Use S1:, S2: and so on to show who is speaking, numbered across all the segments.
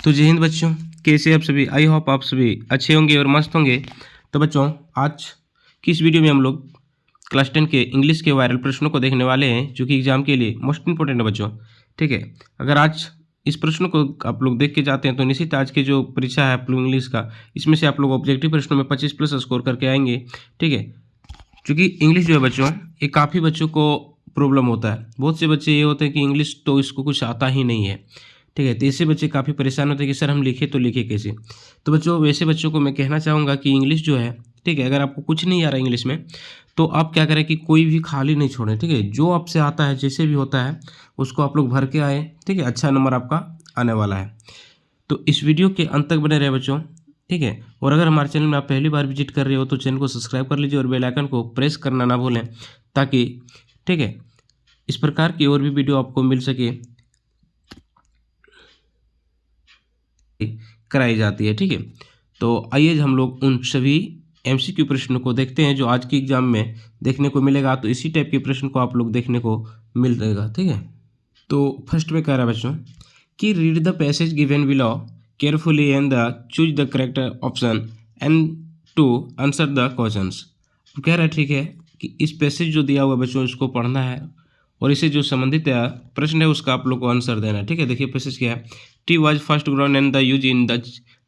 S1: तो जय हिंद बच्चों, कैसे आप सभी। आई होप आप सभी अच्छे होंगे और मस्त होंगे। तो बच्चों, आज की इस वीडियो में हम लोग क्लास 10 के इंग्लिश के वायरल प्रश्नों को देखने वाले हैं, जो कि एग्जाम के लिए मोस्ट इंपॉर्टेंट है बच्चों। ठीक है, अगर आज इस प्रश्न को आप लोग देख के जाते हैं तो निश्चित आज की जो परीक्षा है आप लोग इंग्लिश का, इसमें से आप लोग ऑब्जेक्टिव प्रश्नों में 25+ स्कोर करके आएंगे। ठीक है, क्योंकि इंग्लिश जो है बच्चों, ये काफ़ी बच्चों को प्रॉब्लम होता है। बहुत से बच्चे ये होते हैं कि इंग्लिश तो इसको कुछ आता ही नहीं है। ठीक है, तो ऐसे बच्चे काफ़ी परेशान होते हैं कि सर हम लिखे तो लिखे कैसे। तो बच्चों, वैसे बच्चों को मैं कहना चाहूँगा कि इंग्लिश जो है, ठीक है, अगर आपको कुछ नहीं आ रहा है इंग्लिश में, तो आप क्या करें कि कोई भी खाली नहीं छोड़ें। ठीक है, जो आपसे आता है जैसे भी होता है उसको आप लोग भर के आए। ठीक है, अच्छा नंबर आपका आने वाला है। तो इस वीडियो के अंत तक बने रहे बच्चों। ठीक है, और अगर हमारे चैनल में आप पहली बार विजिट कर रहे हो तो चैनल को सब्सक्राइब कर लीजिए और बेल आइकन को प्रेस करना ना भूलें, ताकि ठीक है इस प्रकार की और भी वीडियो आपको मिल सके, कराई जाती है। ठीक है, तो आइए हम लोग उन सभी एमसीक्यू प्रश्नों को देखते हैं जो आज के एग्जाम में देखने को मिलेगा। तो इसी टाइप के प्रश्न को आप लोग देखने को मिलेगा। ठीक है, तो फर्स्ट में कह रहा है बच्चों कि read the passage given below carefully and the choose the correct option and to answer the questions. तो कह रहा है ठीक है कि इस पैसेज जो दिया हुआ है बच्चों, इसको पढ़ना है और इससे जो संबंधित प्रश्न है उसका आप लोग को आंसर देना है। ठीक है, देखिए पैसेज क्या है। Tea was first grown and the use in the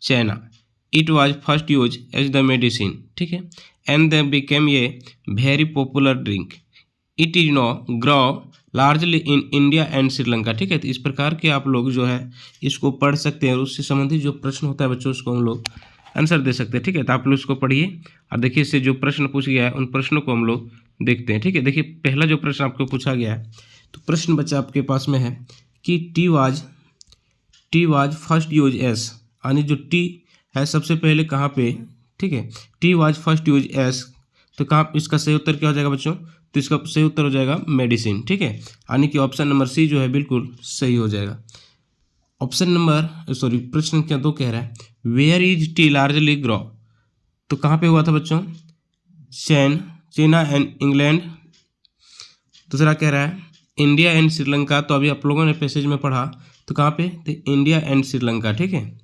S1: China. It was first use as the medicine. ठीक है, and the became a very popular drink. It is no grow largely in India and Sri Lanka. ठीक है, तो इस प्रकार के आप लोग जो है इसको पढ़ सकते हैं और उससे संबंधित जो प्रश्न होता है बच्चों उसको हम लोग आंसर दे सकते हैं। ठीक है, तो आप लोग इसको पढ़िए और देखिए इससे जो प्रश्न पूछ गया है उन प्रश्नों को हम लोग देखते हैं। ठीक है, देखिए पहला जो प्रश्न आपको पूछा गया है, तो प्रश्न बच्चा आपके पास में है कि tea was first use S, यानी जो टी है सबसे पहले कहाँ पे। ठीक है, tea was first use S, तो कहाँ इसका सही उत्तर क्या हो जाएगा बच्चों, तो इसका सही उत्तर हो जाएगा मेडिसिन। ठीक है, यानी कि ऑप्शन नंबर सी जो है बिल्कुल सही हो जाएगा। ऑप्शन नंबर सॉरी प्रश्न क्या दो कह रहा है where is tea largely grow, तो कहाँ पे हुआ था बच्चों, चाइना एंड इंग्लैंड। दूसरा कह रहा है इंडिया एंड श्रीलंका, तो अभी आप लोगों ने पैसेज में पढ़ा, तो कहाँ पे, तो इंडिया एंड श्रीलंका। ठीक है,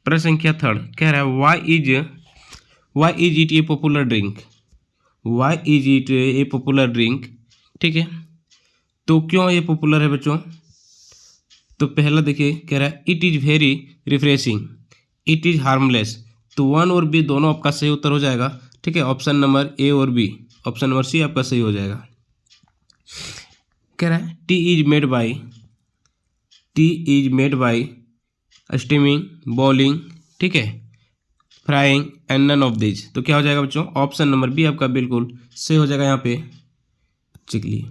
S1: प्रश्न संख्या थर्ड कह रहा है why is it a popular drink. Why is it a popular drink. ठीक है, तो क्यों ये पॉपुलर है बच्चों, तो पहला देखिए कह रहा है it is very refreshing, it is harmless. तो वन और बी दोनों आपका सही उत्तर हो जाएगा। ठीक है, ऑप्शन नंबर ए और बी, ऑप्शन नंबर सी आपका सही हो जाएगा। कह रहा है tea is made by steaming, boiling, ठीक है, frying and none of this, तो क्या हो जाएगा बच्चों, ऑप्शन नंबर बी आपका बिल्कुल सही हो जाएगा यहाँ पे। चिकली।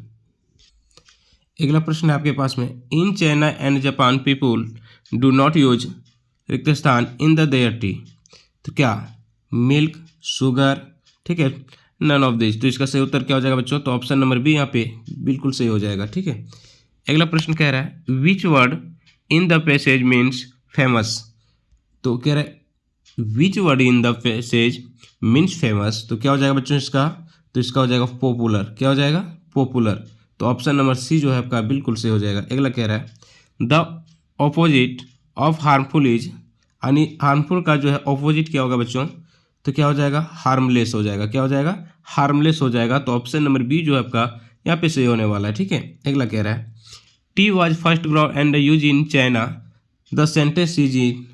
S1: अगला प्रश्न है आपके पास में in China and Japan people do not use रिक्त स्थान इन द देयर टी, तो क्या मिल्क, शुगर, ठीक है, नन ऑफ दिस, तो इसका सही उत्तर क्या हो जाएगा बच्चों, तो ऑप्शन नंबर बी यहाँ पे बिल्कुल सही हो जाएगा। ठीक है, अगला प्रश्न कह रहा है which word in the passage means famous, तो कह रहा है which word in the passage means famous, तो क्या हो जाएगा बच्चों इसका, तो इसका हो जाएगा पॉपुलर। क्या हो जाएगा, पॉपुलर, तो ऑप्शन नंबर सी जो है आपका बिल्कुल सही हो जाएगा। अगला कह रहा है the opposite of harmful is, यानी हार्मफुल का जो है ऑपोजिट क्या होगा बच्चों, तो क्या हो जाएगा, हार्मलेस हो जाएगा। क्या हो जाएगा, हार्मलेस हो जाएगा, तो ऑप्शन नंबर बी जो है आपका यहाँ पे सही होने वाला है। ठीक है, अगला कह रहा है tea was first grow and use in China, the sentence is in,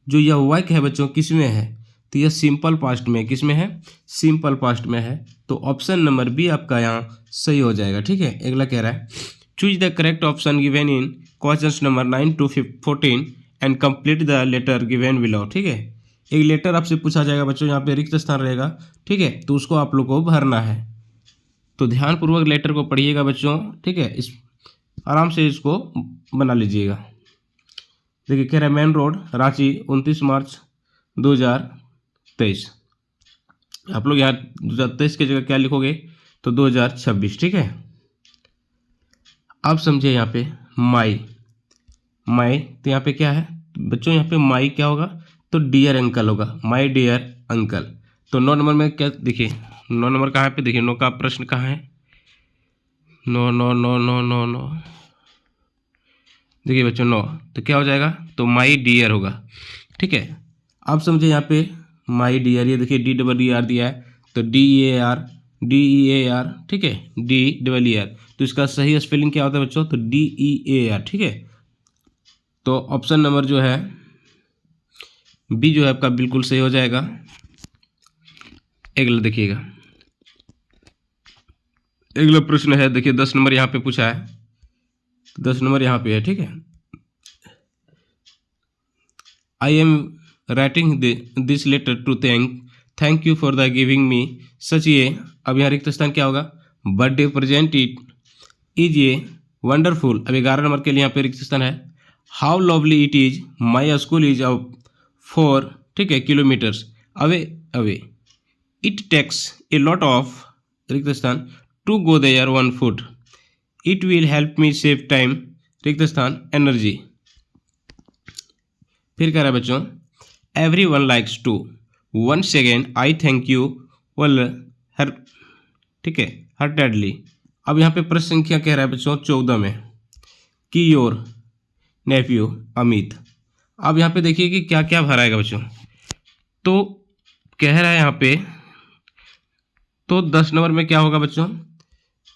S1: जो यह वाक्य है बच्चों किस में है, तो यह सिंपल पास्ट में, किस में है, सिंपल पास्ट में है, तो ऑप्शन नंबर बी आपका यहाँ सही हो जाएगा। ठीक है, अगला कह रहा है choose the correct option given in question number 9 to 14 and complete the letter given below. ठीक है, एक लेटर आपसे पूछा जाएगा बच्चों, यहाँ पे रिक्त स्थान रहेगा। ठीक है, तो उसको आप लोग को भरना है, तो ध्यानपूर्वक लेटर को पढ़िएगा बच्चों। ठीक है, इस आराम से इसको बना लीजिएगा। देखिए कह रहा है मेन रोड रांची 29 मार्च 2023, आप लोग यहाँ 2023 की जगह क्या लिखोगे, तो 2026। ठीक है, अब समझिए यहाँ पे माई, तो यहाँ पे क्या है बच्चों, यहाँ पे माई क्या होगा, तो डियर अंकल होगा, माई डियर अंकल। तो 9 नंबर में क्या, देखिए 9 नंबर कहाँ पे, देखिए 9 का प्रश्न कहाँ है, no no no no no no देखिए बच्चों 9, तो क्या हो जाएगा, तो माई डियर होगा। ठीक है, आप समझे यहाँ पे माई डियर, ये देखिए DER दिया है, तो DEAR, ठीक है, DEER, तो इसका सही स्पेलिंग क्या होता है बच्चों, तो DEAR। ठीक है, तो ऑप्शन नंबर जो है बी जो है आपका बिल्कुल सही हो जाएगा। अगला देखिएगा, अगला प्रश्न है, देखिए 10 नंबर यहाँ पे पूछा है, 10 नंबर यहाँ पे है। ठीक है, I am writing this letter to thank you for the giving me such a, अब यहाँ रिक्त स्थान क्या होगा, birthday present it is a wonderful. अब 11 नंबर के लिए यहाँ पे रिक्त स्थान है, how lovely it is my school is up 4, ठीक है, kilometres away away, it takes a lot of रिक्त स्थान to go there 1 foot, it will help me save time रिक्त स्थान एनर्जी। फिर कह रहा है बच्चों, every one likes to, 1 second I thank you well her, ठीक है, हार्टेडली। अब यहाँ पे प्रश्न संख्या कह रहा है बच्चों 14 में, कि योर नेफ्यू अमित। अब यहाँ पे देखिए कि क्या क्या भराएगा बच्चों, तो कह रहा है यहाँ पे, तो 10 नंबर में क्या होगा बच्चों,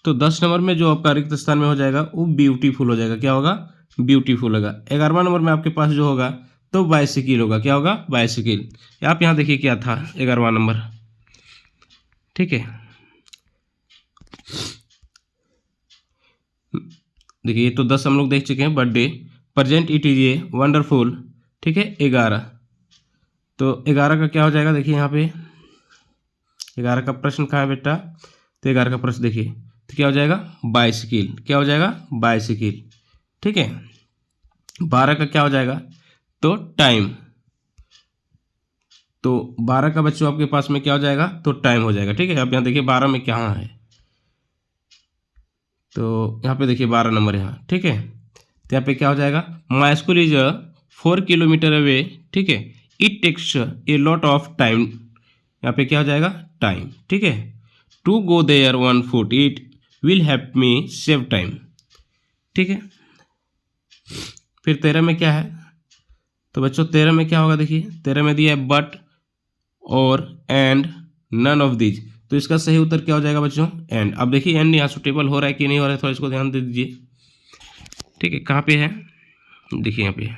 S1: तो 10 नंबर में जो आपका रिक्त स्थान में हो जाएगा वो ब्यूटीफुल हो जाएगा, क्या होगा, ब्यूटीफुल होगा। 11वां नंबर में आपके पास जो होगा तो बाइसिकल होगा, क्या होगा, बाइसिकल। आप यहाँ देखिए क्या था 11वां नंबर, ठीक है, देखिए तो 10 हम लोग देख चुके हैं, birthday present it is a wonderful, ठीक है, 11, तो 11 का क्या हो जाएगा, देखिए यहाँ पे 11 का प्रश्न कहाँ है बेटा, तो 11 का प्रश्न देखिए, तो क्या हो जाएगा, बाइसिकल, क्या हो जाएगा, बाइसिकल। ठीक है, 12 का क्या हो जाएगा, तो टाइम, तो 12 का बच्चों आपके पास में क्या हो जाएगा, तो टाइम हो जाएगा। ठीक है, अब यहाँ देखिए 12 में क्या है, तो यहाँ पे देखिए 12 नंबर यहाँ, ठीक है, तो यहाँ पे क्या हो जाएगा, my school is 4 kilometre away, ठीक है, it takes a lot of time, यहाँ पे क्या हो जाएगा, टाइम, ठीक है, to go there 1 foot, it will help me save time. ठीक है, फिर 13 में क्या है, तो बच्चों 13 में क्या होगा, देखिए 13 में दिया है बट और एंड नन ऑफ दीज, तो इसका सही उत्तर क्या हो जाएगा बच्चों, एंड। अब देखिए एंड यहाँ सुटेबल हो रहा है कि नहीं हो रहा है, थोड़ा इसको ध्यान दे दीजिए। ठीक है, कहाँ पे है, देखिए यहाँ पे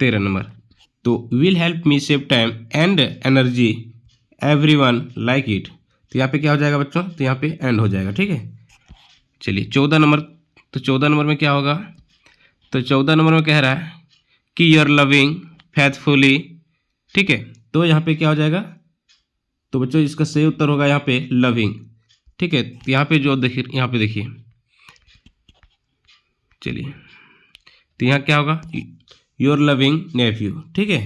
S1: 13 नंबर, तो will help me save time and energy everyone like it, तो यहाँ पे क्या हो जाएगा बच्चों, तो यहाँ पे एंड हो जाएगा। ठीक है, चलिए 14 नंबर, तो 14 नंबर में क्या होगा, तो 14 नंबर में कह रहा है कि यूर लविंग फेथफुली, ठीक है, तो यहाँ पे क्या हो जाएगा, तो बच्चों इसका सही उत्तर होगा यहाँ पे लविंग। ठीक है, तो यहाँ पे जो देखिए, यहाँ पे देखिए, चलिए तो यहाँ क्या होगा, योर लविंग नेफ्यू, ठीक है,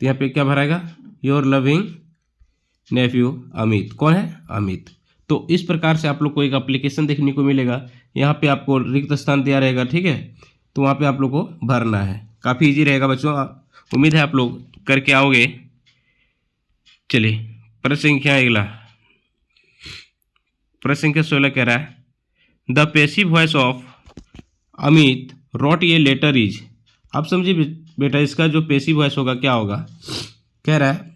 S1: तो यहाँ पे क्या भराएगा, योर लविंग नेफ्यू अमित, कौन है, अमित। तो इस प्रकार से आप लोग को एक एप्लीकेशन देखने को मिलेगा, यहाँ पे आपको रिक्त स्थान दिया रहेगा, ठीक है, तो वहाँ पे आप लोग को भरना है, काफ़ी इजी रहेगा बच्चों, उम्मीद है आप लोग करके आओगे। चलिए प्रश्न संख्या अगला, प्रश्न संख्या 16 कह रहा है, the passive voice of Amit wrote ये लेटर इज। आप समझिए बेटा, इसका जो पेसिव वॉइस होगा क्या होगा, कह रहा है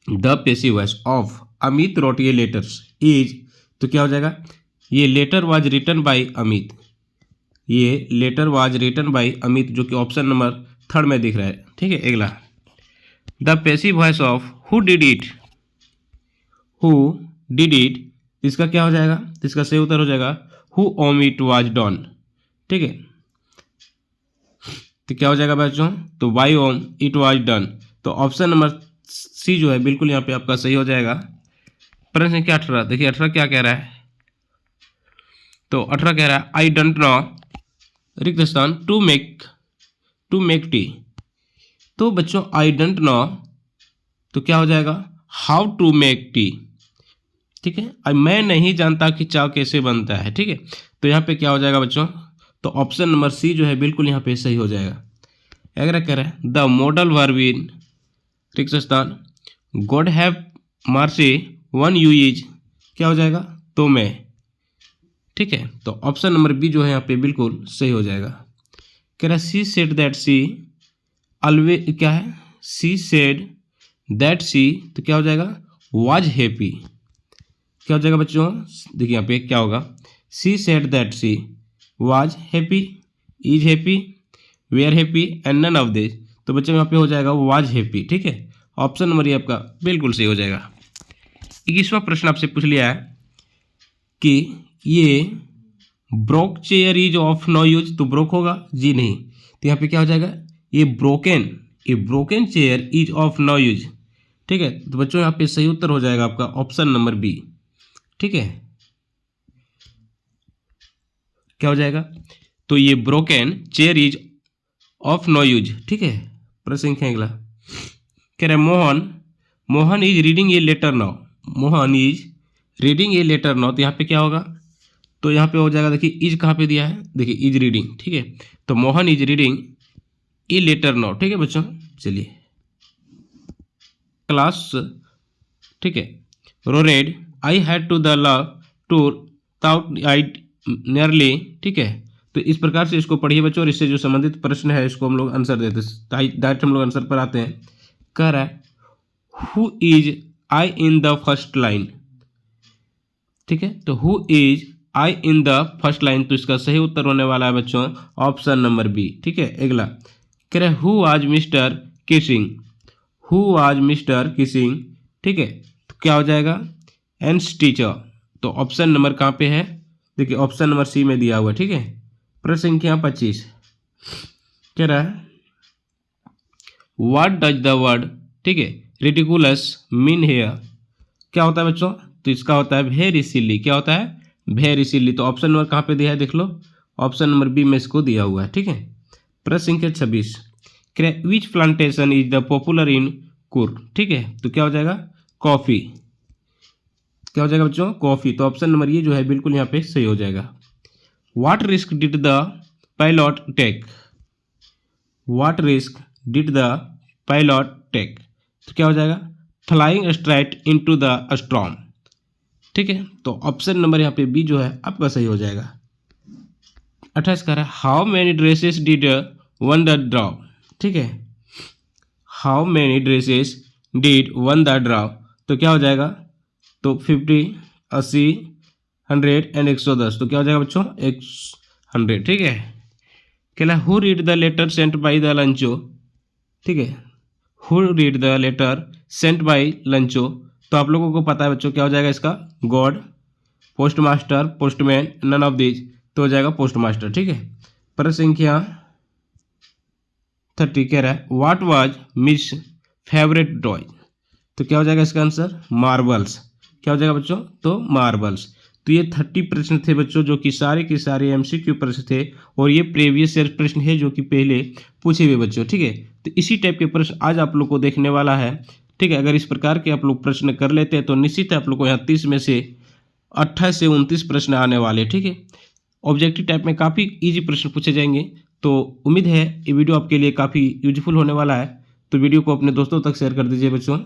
S1: the passive voice of Amit wrote ये लेटर्स इज, तो क्या हो जाएगा, ये letter was written by Amit, ये letter was written by Amit, जो कि ऑप्शन नंबर 3 में दिख रहा है। ठीक है, अगला, the passive voice of who did it, इसका क्या हो जाएगा, इसका सही उत्तर हो जाएगा who whom it was done. ठीक है, तो क्या हो जाएगा बच्चों, तो by whom it was done, तो ऑप्शन नंबर सी जो है बिल्कुल यहाँ पे आपका सही हो जाएगा। प्रश्न संख्या 18, देखिए 18 क्या कह रहा है, तो 18 कह रहा है आई डोंट नो रिक्त स्थान टू मेक टी, तो बच्चों आई डोंट नो, तो क्या हो जाएगा, हाउ टू मेक टी। ठीक है, अब मैं नहीं जानता कि चाय कैसे बनता है। ठीक है, तो यहाँ पे क्या हो जाएगा बच्चों, तो ऑप्शन नंबर सी जो है बिल्कुल यहाँ पे सही हो जाएगा। अगला कह रहा है द मॉडल वर्ब इन रिक्त स्थान God have mercy one you is, क्या हो जाएगा, तो मैं, ठीक है, तो ऑप्शन नंबर बी जो है यहाँ पे बिल्कुल सही हो जाएगा। कह रहा she said that she always, क्या है, सी सेड दैट सी, तो क्या हो जाएगा, वाज हैप्पी। क्या हो जाएगा बच्चों, देखिए यहाँ पे क्या होगा, she said that she was happy, is happy, were happy and none of this. तो बच्चों यहाँ पे हो जाएगा वाज हैप्पी। ठीक है, ऑप्शन नंबर ये आपका बिल्कुल सही हो जाएगा। 21वां प्रश्न आपसे पूछ लिया है कि ये broke chair is of no use, तो ब्रोक होगा जी नहीं, तो यहाँ पे क्या हो जाएगा, ये broken chair is of no use. ठीक है, तो बच्चों यहाँ पे सही उत्तर हो जाएगा आपका ऑप्शन नंबर बी। ठीक है, क्या हो जाएगा, तो ये broken chair is of no use. ठीक है, प्रश्न अगला कह रहा है Mohan is reading a letter now, Mohan is reading a letter now, तो यहाँ पे क्या होगा, तो यहाँ पे हो जाएगा, देखिए इज कहाँ पे दिया है, देखिए इज रीडिंग। ठीक है, तो Mohan is reading a letter now. ठीक है बच्चों, चलिए क्लास, ठीक है, roared I had to the love tour taught I nearly. ठीक है, तो इस प्रकार से इसको पढ़िए बच्चों, और इससे जो संबंधित प्रश्न है इसको हम लोग आंसर देते हैं, डायरेक्ट हम लोग आंसर पर आते हैं। कह रहा है who is I in the first line. ठीक है, तो who is I in the first line, तो इसका सही उत्तर होने वाला है बच्चों ऑप्शन नंबर बी। ठीक है, अगला कह रहे who was mister Keesing, who was mister Keesing. ठीक है, तो क्या हो जाएगा, एंड टीचर, तो ऑप्शन नंबर कहाँ पे है, देखिए ऑप्शन नंबर सी में दिया हुआ है। ठीक है, प्रश्न संख्या 25 कह रहा है व्हाट डज द वर्ड, ठीक है, रिडिकुलस मीन हेयर। क्या होता है बच्चों, तो इसका होता है वेरी सिली। क्या होता है, वेरी सिली। तो ऑप्शन नंबर कहाँ पे दिया है, देख लो, ऑप्शन नंबर बी में इसको दिया हुआ है। ठीक है, प्रश्न संख्या 26 which plantation is the popular in Coorg. ठीक है, तो क्या हो जाएगा, कॉफी। क्या हो जाएगा बच्चों, कॉफी। तो ऑप्शन नंबर ये जो है बिल्कुल यहाँ पे सही हो जाएगा। What risk did the pilot take, what risk did the pilot take, तो क्या हो जाएगा, flying straight into the storm. ठीक है, तो ऑप्शन नंबर यहाँ पे बी जो है आपका सही हो जाएगा। 28 का है how many dresses did one the draw. ठीक है, how many dresses did one the draw, तो क्या हो जाएगा, तो 50, 80, 100 एंड 110, तो क्या हो जाएगा बच्चों 100। ठीक है, कहला who read the letter sent by the लंचो। ठीक है, who read the letter sent by लंचो, तो आप लोगों को पता है बच्चों क्या हो जाएगा इसका, god, post master, postman, none of this, तो हो जाएगा पोस्ट मास्टर। ठीक है, प्रश्न संख्या 30 कह रहा है what was miss favourite toy, तो क्या हो जाएगा इसका आंसर, मार्बल्स। क्या हो जाएगा बच्चों, तो मार्बल्स। तो ये 30 प्रश्न थे बच्चों, जो कि सारे के सारे एमसीक्यू प्रश्न थे, और ये प्रीवियस ईयर प्रश्न है जो कि पहले पूछे हुए बच्चों। ठीक है, तो इसी टाइप के प्रश्न आज आप लोग को देखने वाला है। ठीक है, अगर इस प्रकार के आप लोग प्रश्न कर लेते हैं तो निश्चित आप लोग को यहाँ 30 में से 28 से 29 प्रश्न आने वाले। ठीक है, ऑब्जेक्टिव टाइप में काफ़ी ईजी प्रश्न पूछे जाएंगे। तो उम्मीद है ये वीडियो आपके लिए काफ़ी यूजफुल होने वाला है, तो वीडियो को अपने दोस्तों तक शेयर कर दीजिए बच्चों।